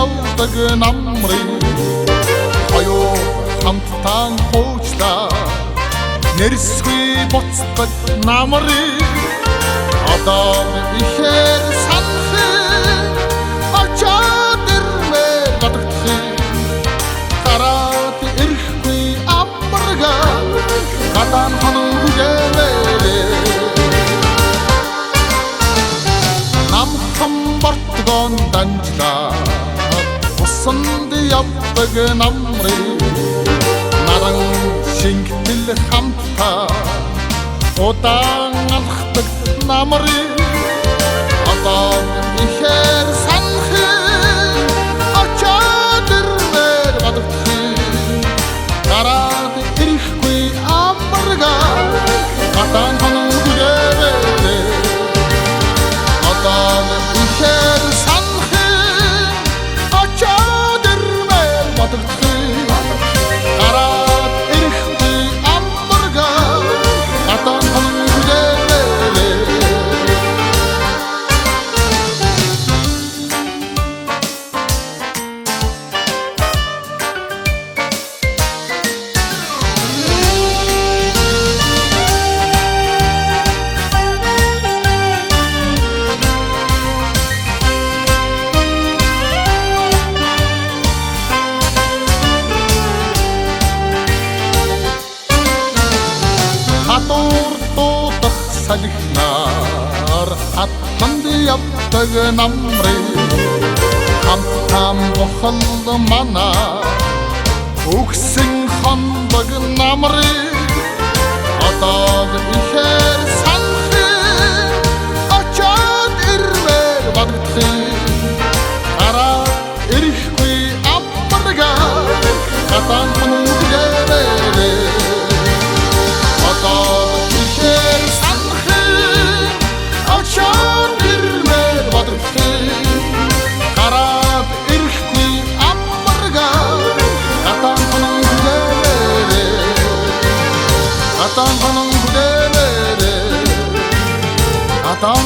явдаг намрын хоёу хамтдаа хуучлаа нэрсгүй буцдаг намрын одоо ихээр санахын очоод ирмээр гадагтахын гараад ирэхгүй амбарга гадаан хонон хүлээмээрээ намхан бортгон данжлаа усанд явдаг намрын наран шингэтэл хамтдаа удаан алхдаг намрын одоо ихээр санахын очоод ирмээр гадагтахын гараад ирэхгүй амбарга гадаан хонон хүлээмээрээ одоо ихээр санахын очоод ирмээр гадагтахын гараад ирэхгүй амбарга гадаан хонон хүлээмээрээ хатуур дуудах салхинаар хатманд явдаг намрын хамтаан бохол манаа өгсөн хондог намрын одоо ихээр санахын очоод ирмээр гадагтахын гараад ирэхгүй амбарга гадаан хонон хүлээмээрээ одоо ихээр санахын очоод ирмээр гадагтахын гараад ирэхгүй амбарга гадаан хонон хүлээмээрээ гадаан хонон хүлээмээрээ гадаан